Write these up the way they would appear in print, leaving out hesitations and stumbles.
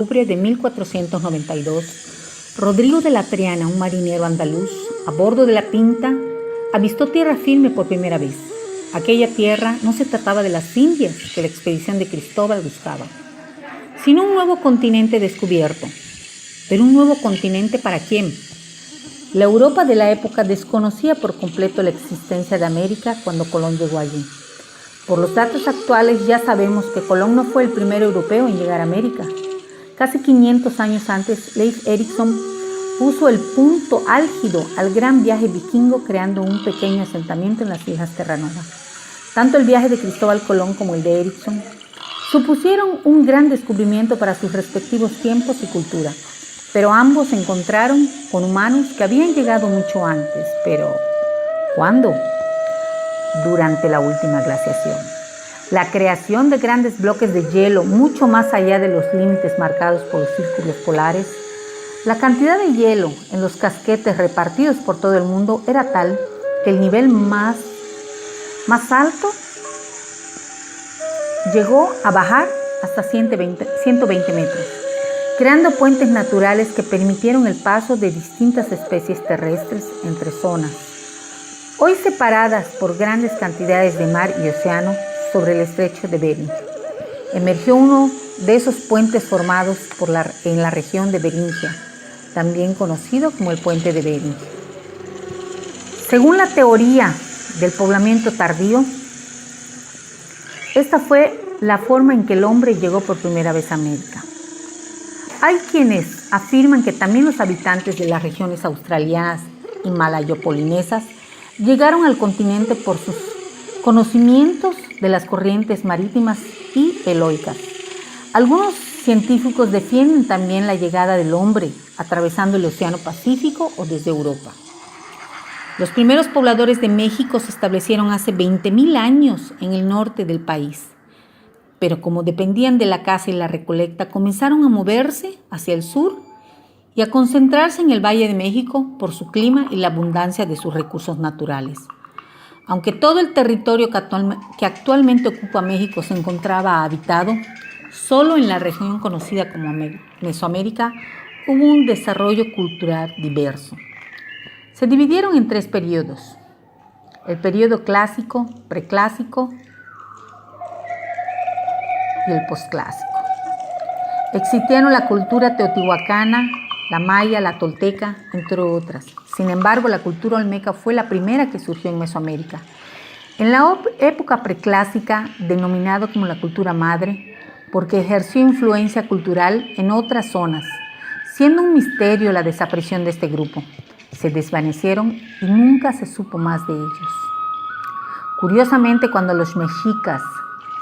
octubre de 1492, Rodrigo de la Triana, un marinero andaluz, a bordo de la Pinta, avistó tierra firme por primera vez. Aquella tierra no se trataba de las Indias que la expedición de Cristóbal buscaba, sino un nuevo continente descubierto. ¿Pero un nuevo continente para quién? La Europa de la época desconocía por completo la existencia de América cuando Colón llegó allí. Por los datos actuales ya sabemos que Colón no fue el primer europeo en llegar a América. Casi 500 años antes, Leif Erikson puso el punto álgido al gran viaje vikingo creando un pequeño asentamiento en las Islas Terranova. Tanto el viaje de Cristóbal Colón como el de Erikson supusieron un gran descubrimiento para sus respectivos tiempos y cultura, pero ambos se encontraron con humanos que habían llegado mucho antes. ¿Pero cuándo? Durante la última glaciación. La creación de grandes bloques de hielo mucho más allá de los límites marcados por los círculos polares. La cantidad de hielo en los casquetes repartidos por todo el mundo era tal que el nivel más alto llegó a bajar hasta 120 metros, creando puentes naturales que permitieron el paso de distintas especies terrestres entre zonas, hoy separadas por grandes cantidades de mar y océano sobre el estrecho de Bering. Emergió uno de esos puentes formados en la región de Beringia, también conocido como el puente de Bering. Según la teoría del poblamiento tardío, esta fue la forma en que el hombre llegó por primera vez a América. Hay quienes afirman que también los habitantes de las regiones australianas y malayo-polinesas llegaron al continente por sus conocimientos de las corrientes marítimas y eloicas. Algunos científicos defienden también la llegada del hombre atravesando el Océano Pacífico o desde Europa. Los primeros pobladores de México se establecieron hace 20.000 años en el norte del país, pero como dependían de la caza y la recolecta, comenzaron a moverse hacia el sur y a concentrarse en el Valle de México por su clima y la abundancia de sus recursos naturales. Aunque todo el territorio que actualmente ocupa México se encontraba habitado, solo en la región conocida como Mesoamérica hubo un desarrollo cultural diverso. Se dividieron en 3 periodos: el periodo clásico, preclásico y el posclásico. Existieron la cultura teotihuacana, la maya, la tolteca, entre otras. Sin embargo, la cultura olmeca fue la primera que surgió en Mesoamérica. En la época preclásica, denominado como la cultura madre, porque ejerció influencia cultural en otras zonas, siendo un misterio la desaparición de este grupo. Se desvanecieron y nunca se supo más de ellos. Curiosamente, cuando los mexicas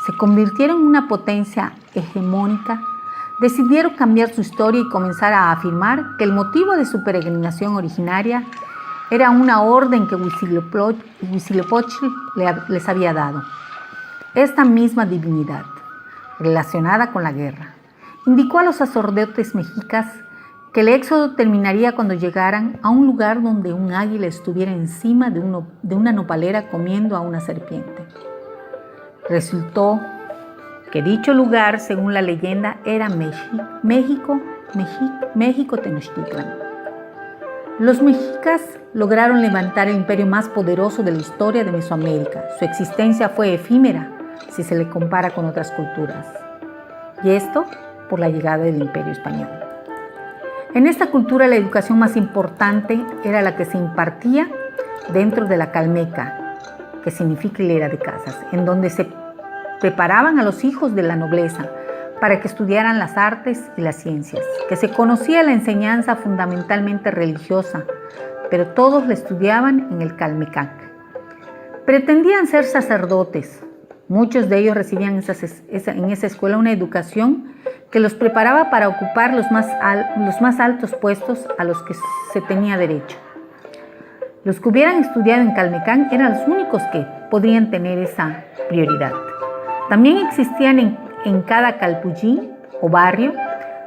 se convirtieron en una potencia hegemónica, decidieron cambiar su historia y comenzar a afirmar que el motivo de su peregrinación originaria era una orden que Huitzilopochtli les había dado. Esta misma divinidad, relacionada con la guerra, indicó a los sacerdotes mexicas que el éxodo terminaría cuando llegaran a un lugar donde un águila estuviera encima de una nopalera comiendo a una serpiente. Resultó que dicho lugar, según la leyenda, era México Tenochtitlan. Los mexicas lograron levantar el imperio más poderoso de la historia de Mesoamérica. Su existencia fue efímera si se le compara con otras culturas, y esto por la llegada del Imperio Español. En esta cultura la educación más importante era la que se impartía dentro de la calmeca, que significa hilera de casas, en donde se preparaban a los hijos de la nobleza para que estudiaran las artes y las ciencias, que se conocía la enseñanza fundamentalmente religiosa, pero todos la estudiaban en el Calmecac. Pretendían ser sacerdotes. Muchos de ellos recibían en esa escuela una educación que los preparaba para ocupar los más altos puestos a los que se tenía derecho. Los que hubieran estudiado en Calmecac eran los únicos que podrían tener esa prioridad. También existían en cada calpulli o barrio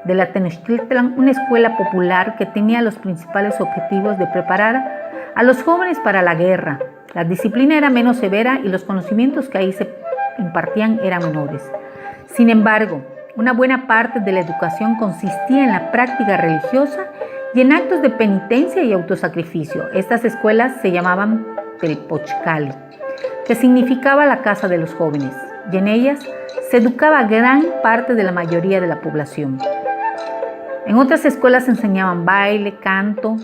de la Tenochtitlan una escuela popular que tenía los principales objetivos de preparar a los jóvenes para la guerra. La disciplina era menos severa y los conocimientos que ahí se impartían eran menores. Sin embargo, Una buena parte de la educación consistía en la práctica religiosa y en actos de penitencia y autosacrificio. Estas escuelas se llamaban Telpochcali, que significaba la casa de los jóvenes, y en ellas se educaba gran parte de la mayoría de la población. En otras escuelas se enseñaban baile, canto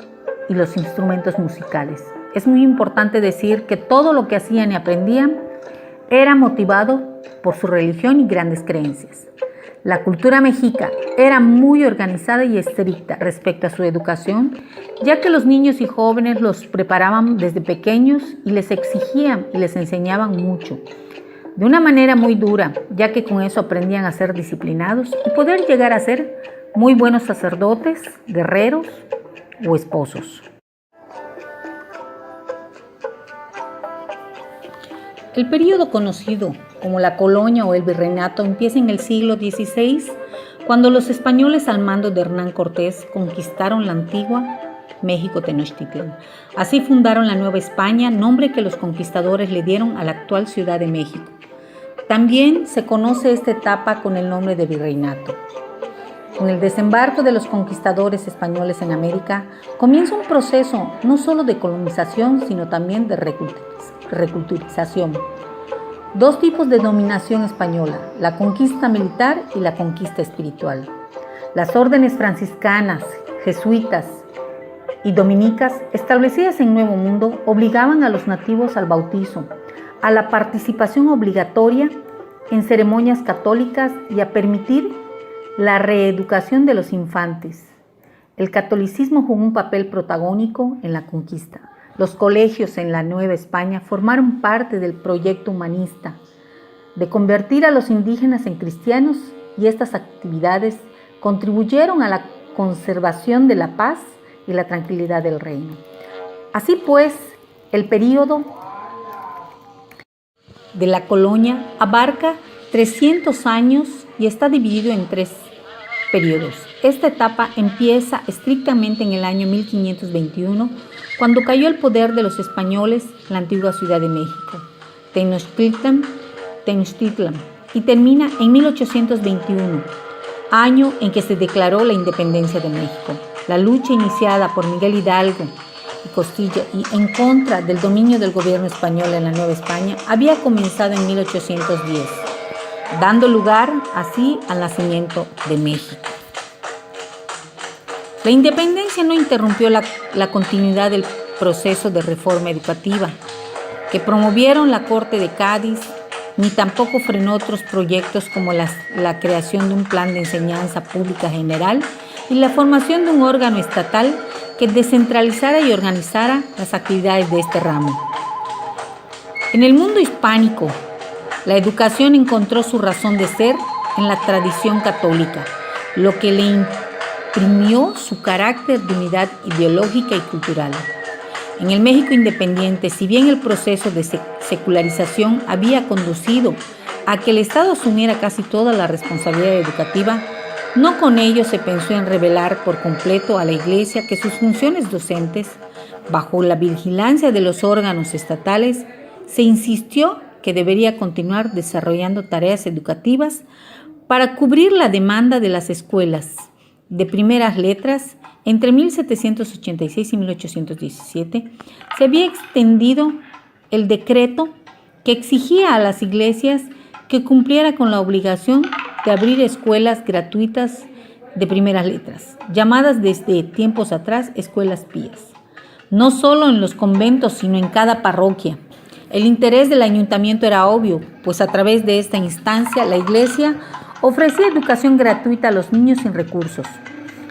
y los instrumentos musicales. Es muy importante decir que todo lo que hacían y aprendían era motivado por su religión y grandes creencias. La cultura mexica era muy organizada y estricta respecto a su educación, ya que los niños y jóvenes los preparaban desde pequeños y les exigían y les enseñaban mucho, de una manera muy dura, ya que con eso aprendían a ser disciplinados y poder llegar a ser muy buenos sacerdotes, guerreros o esposos. El período conocido como la colonia o el virreinato empieza en el siglo XVI, cuando los españoles al mando de Hernán Cortés conquistaron la antigua México Tenochtitlan. Así fundaron la Nueva España, nombre que los conquistadores le dieron a la actual Ciudad de México. También se conoce esta etapa con el nombre de virreinato. Con el desembarco de los conquistadores españoles en América, comienza un proceso no solo de colonización, sino también de reculturización. Dos tipos de dominación española, la conquista militar y la conquista espiritual. Las órdenes franciscanas, jesuitas y dominicas, establecidas en Nuevo Mundo, obligaban a los nativos al bautizo, a la participación obligatoria en ceremonias católicas y a permitir la reeducación de los infantes. El catolicismo jugó un papel protagónico en la conquista. Los colegios en la Nueva España formaron parte del proyecto humanista de convertir a los indígenas en cristianos, y estas actividades contribuyeron a la conservación de la paz y la tranquilidad del reino. Así pues, el período de la colonia abarca 300 años y está dividido en 3 periodos. Esta etapa empieza estrictamente en el año 1521, cuando cayó el poder de los españoles en la antigua Ciudad de México, Tenochtitlan, y termina en 1821, año en que se declaró la independencia de México. La lucha iniciada por Miguel Hidalgo y Costilla y en contra del dominio del gobierno español en la Nueva España había comenzado en 1810, dando lugar así al nacimiento de México. La independencia no interrumpió la continuidad del proceso de reforma educativa que promovieron la Corte de Cádiz, ni tampoco frenó otros proyectos como la creación de un plan de enseñanza pública general y la formación de un órgano estatal que descentralizara y organizara las actividades de este ramo. En el mundo hispánico, la educación encontró su razón de ser en la tradición católica, lo que le imprimió su carácter de unidad ideológica y cultural. En el México independiente, si bien el proceso de secularización había conducido a que el Estado asumiera casi toda la responsabilidad educativa, no con ello se pensó en revelar por completo a la Iglesia que sus funciones docentes, bajo la vigilancia de los órganos estatales, se insistió que debería continuar desarrollando tareas educativas para cubrir la demanda de las escuelas de primeras letras. Entre 1786 y 1817 se había extendido el decreto que exigía a las iglesias que cumpliera con la obligación de abrir escuelas gratuitas de primeras letras, llamadas desde tiempos atrás escuelas pías, no solo en los conventos, sino en cada parroquia. El interés del ayuntamiento era obvio, pues a través de esta instancia la iglesia ofrecía educación gratuita a los niños sin recursos.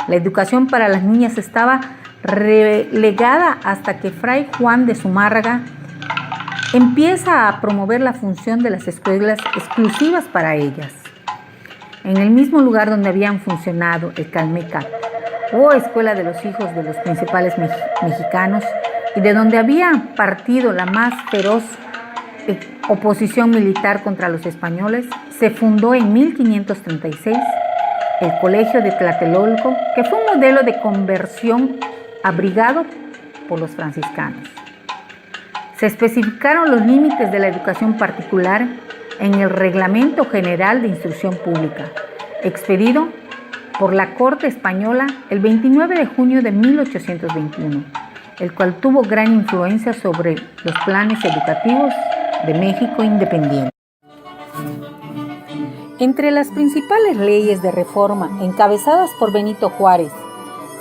La educación para las niñas estaba relegada hasta que Fray Juan de Zumárraga empieza a promover la función de las escuelas exclusivas para ellas. En el mismo lugar donde habían funcionado el Calmecac, o Escuela de los Hijos de los Principales Mexicanos, y de donde había partido la más feroz oposición militar contra los españoles, se fundó en 1536 el Colegio de Tlatelolco, que fue un modelo de conversión abrigado por los franciscanos. Se especificaron los límites de la educación particular en el Reglamento General de Instrucción Pública. expedido por la Corte Española el 29 de junio de 1821, el cual tuvo gran influencia sobre los planes educativos de México independiente. Entre las principales leyes de reforma encabezadas por Benito Juárez,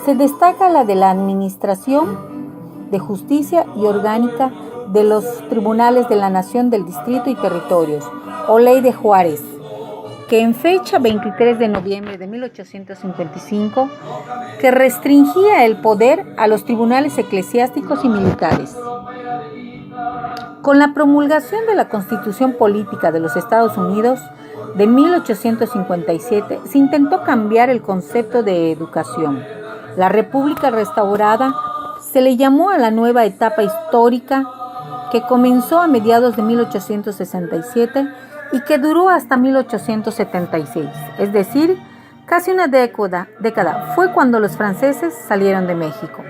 se destaca la de la Administración de Justicia y Orgánica de los Tribunales de la Nación del Distrito y Territorios, o Ley de Juárez, que en fecha 23 de noviembre de 1855, que restringía el poder a los tribunales eclesiásticos y militares. Con la promulgación de la Constitución Política de los Estados Unidos de 1857, se intentó cambiar el concepto de educación. La República restaurada se le llamó a la nueva etapa histórica que comenzó a mediados de 1867 y que duró hasta 1876, es decir, casi una década fue cuando los franceses salieron de México.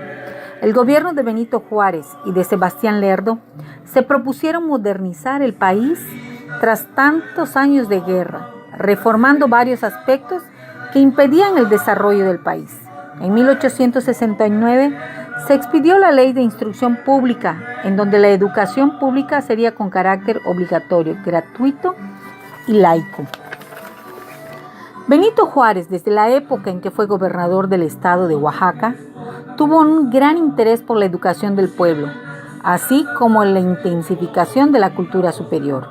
El gobierno de Benito Juárez y de Sebastián Lerdo se propusieron modernizar el país tras tantos años de guerra, reformando varios aspectos que impedían el desarrollo del país. En 1869 se expidió la Ley de Instrucción Pública, en donde la educación pública sería con carácter obligatorio, gratuito y laico. Benito Juárez, desde la época en que fue gobernador del estado de Oaxaca, tuvo un gran interés por la educación del pueblo, así como en la intensificación de la cultura superior.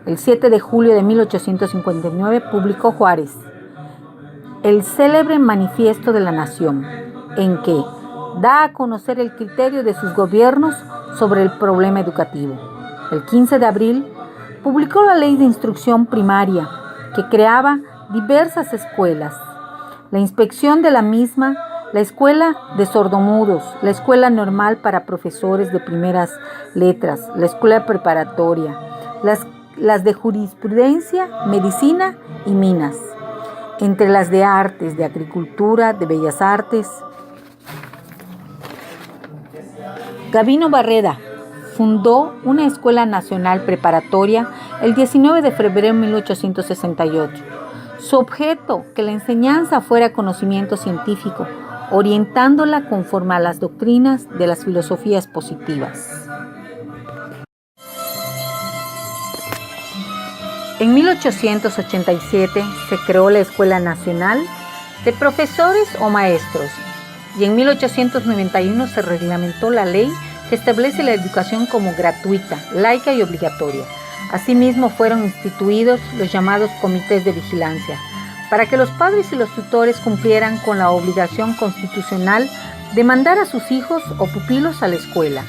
El 7 de julio de 1859 publicó Juárez el célebre Manifiesto de la Nación, en que da a conocer el criterio de sus gobiernos sobre el problema educativo. El 15 de abril publicó la Ley de Instrucción Primaria, que creaba diversas escuelas, la inspección de la misma, la Escuela de Sordomudos, la Escuela Normal para Profesores de Primeras Letras, la Escuela Preparatoria, las de Jurisprudencia, Medicina y Minas, entre las de Artes, de Agricultura, de Bellas Artes. Gabino Barreda fundó una escuela nacional preparatoria el 19 de febrero de 1868. Su objeto, que la enseñanza fuera conocimiento científico, orientándola conforme a las doctrinas de las filosofías positivas. En 1887 se creó la Escuela Nacional de Profesores o Maestros y en 1891 se reglamentó la ley que establece la educación como gratuita, laica y obligatoria. Asimismo fueron instituidos los llamados comités de vigilancia, para que los padres y los tutores cumplieran con la obligación constitucional de mandar a sus hijos o pupilos a la escuela.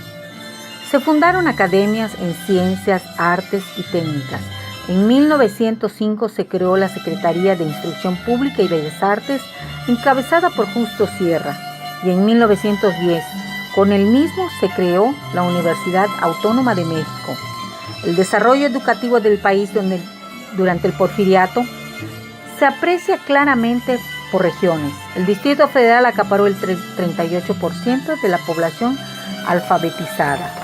Se fundaron academias en ciencias, artes y técnicas. En 1905 se creó la Secretaría de Instrucción Pública y Bellas Artes, encabezada por Justo Sierra, y en 1910, con el mismo se creó la Universidad Autónoma de México. El desarrollo educativo del país durante el Porfiriato se aprecia claramente por regiones. El Distrito Federal acaparó el 38% de la población alfabetizada.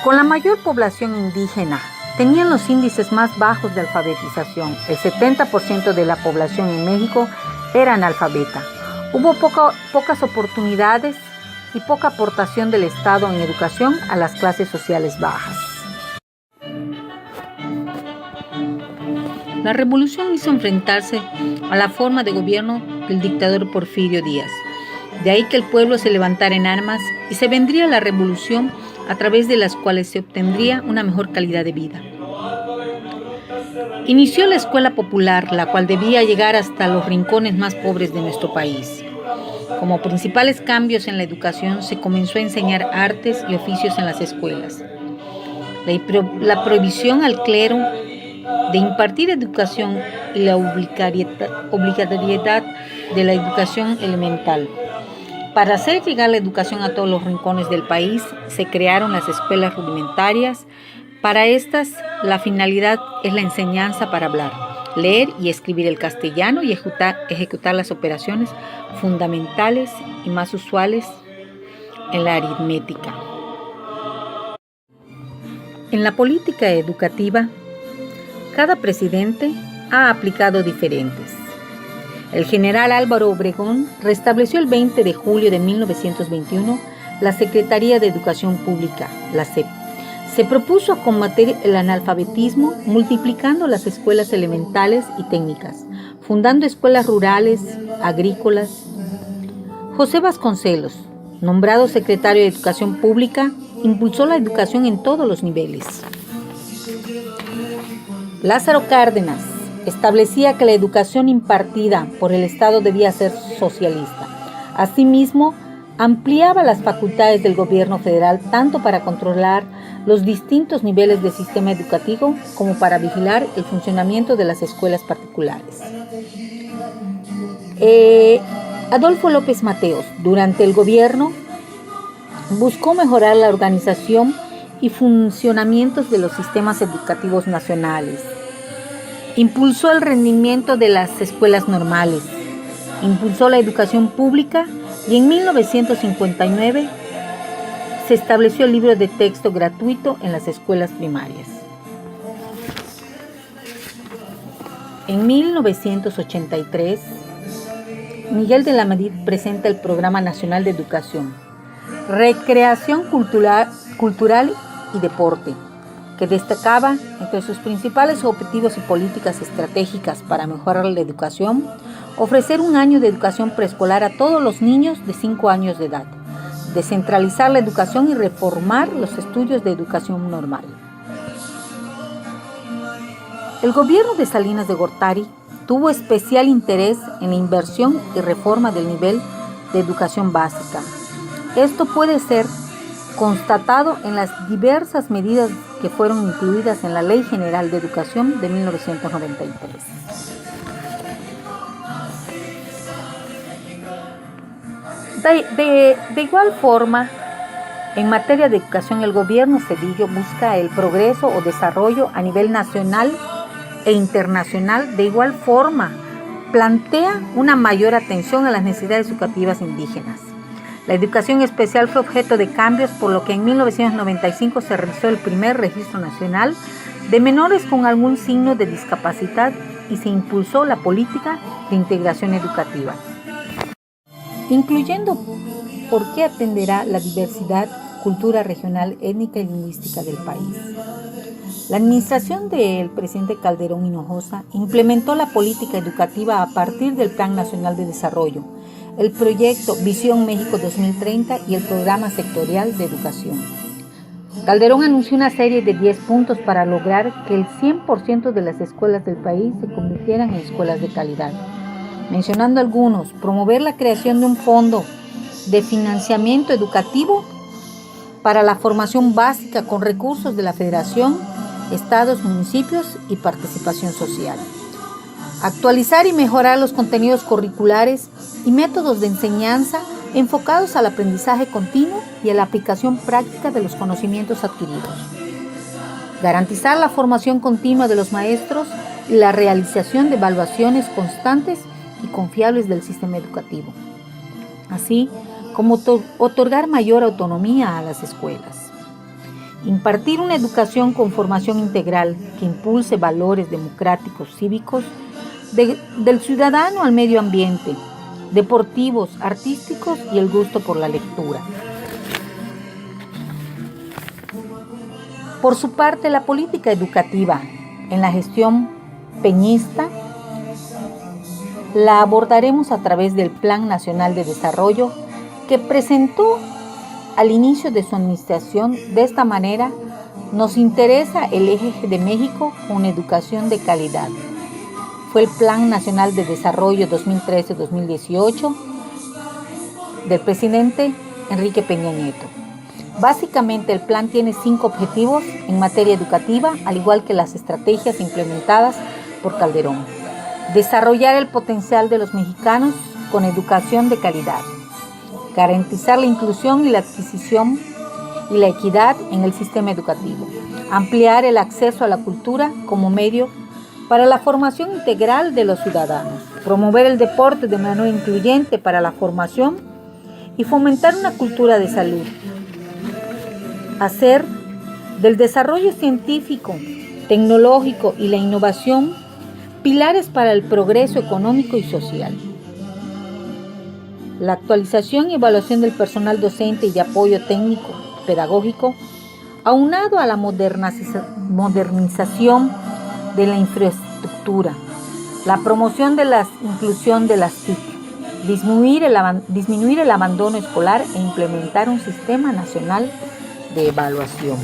Con la mayor población indígena, tenían los índices más bajos de alfabetización. El 70% de la población en México era analfabeta. Hubo pocas oportunidades y poca aportación del Estado en educación a las clases sociales bajas. La revolución hizo enfrentarse a la forma de gobierno del dictador Porfirio Díaz. De ahí que el pueblo se levantara en armas y se vendría la revolución a través de las cuales se obtendría una mejor calidad de vida. Inició la escuela popular, la cual debía llegar hasta los rincones más pobres de nuestro país. Como principales cambios en la educación, se comenzó a enseñar artes y oficios en las escuelas. La prohibición al clero de impartir educación y la obligatoriedad de la educación elemental. Para hacer llegar la educación a todos los rincones del país, se crearon las escuelas rudimentarias. Para estas, la finalidad es la enseñanza para hablar, leer y escribir el castellano y ejecutar las operaciones fundamentales y más usuales en la aritmética. En la política educativa, Cada presidente ha aplicado diferentes. El general Álvaro Obregón restableció el 20 de julio de 1921 la Secretaría de Educación Pública, la SEP. Se propuso combatir el analfabetismo multiplicando las escuelas elementales y técnicas, fundando escuelas rurales, agrícolas. José Vasconcelos, nombrado secretario de Educación Pública, impulsó la educación en todos los niveles. Lázaro Cárdenas establecía que la educación impartida por el Estado debía ser socialista. Asimismo, ampliaba las facultades del gobierno federal tanto para controlar los distintos niveles del sistema educativo como para vigilar el funcionamiento de las escuelas particulares. Adolfo López Mateos, durante el gobierno, buscó mejorar la organización y funcionamientos de los sistemas educativos nacionales. Impulsó el rendimiento de las escuelas normales, impulsó la educación pública y en 1959 se estableció el libro de texto gratuito en las escuelas primarias. En 1983, Miguel de la Madrid presenta el Programa Nacional de Educación, Recreación Cultural y Deporte, que destacaba entre sus principales objetivos y políticas estratégicas para mejorar la educación, ofrecer un año de educación preescolar a todos los niños de 5 años de edad, descentralizar la educación y reformar los estudios de educación normal. El gobierno de Salinas de Gortari tuvo especial interés en la inversión y reforma del nivel de educación básica. Esto puede ser constatado en las diversas medidas que fueron incluidas en la Ley General de Educación de 1993. De igual forma, en materia de educación, el gobierno Cedillo busca el progreso o desarrollo a nivel nacional e internacional. De igual forma, plantea una mayor atención a las necesidades educativas indígenas. La educación especial fue objeto de cambios, por lo que en 1995 se realizó el primer registro nacional de menores con algún signo de discapacidad y se impulsó la política de integración educativa, incluyendo por qué atenderá la diversidad, cultura regional, étnica y lingüística del país. La administración del presidente Calderón Hinojosa implementó la política educativa a partir del Plan Nacional de Desarrollo, el proyecto Visión México 2030 y el Programa Sectorial de Educación. Calderón anunció una serie de 10 puntos para lograr que el 100% de las escuelas del país se convirtieran en escuelas de calidad. Mencionando algunos: promover la creación de un fondo de financiamiento educativo para la formación básica con recursos de la Federación, estados, municipios y participación social. Actualizar y mejorar los contenidos curriculares y métodos de enseñanza enfocados al aprendizaje continuo y a la aplicación práctica de los conocimientos adquiridos. Garantizar la formación continua de los maestros y la realización de evaluaciones constantes y confiables del sistema educativo, así como otorgar mayor autonomía a las escuelas. Impartir una educación con formación integral que impulse valores democráticos, cívicos, del ciudadano al medio ambiente, deportivos, artísticos y el gusto por la lectura. Por su parte, la política educativa en la gestión peñista la abordaremos a través del Plan Nacional de Desarrollo que presentó al inicio de su administración. De esta manera, nos interesa el eje de México con educación de calidad. Fue el Plan Nacional de Desarrollo 2013-2018 del presidente Enrique Peña Nieto. Básicamente, el plan tiene 5 objetivos en materia educativa, al igual que las estrategias implementadas por Calderón. Desarrollar el potencial de los mexicanos con educación de calidad. Garantizar la inclusión y la adquisición y la equidad en el sistema educativo. Ampliar el acceso a la cultura como medio para la formación integral de los ciudadanos. Promover el deporte de manera incluyente para la formación y fomentar una cultura de salud. Hacer del desarrollo científico tecnológico y la innovación, pilares para el progreso económico y social. La actualización y evaluación del personal docente y de apoyo técnico pedagógico, aunado a la modernización de la infraestructura, la promoción de la inclusión de las TIC, disminuir el abandono escolar e implementar un sistema nacional de evaluación.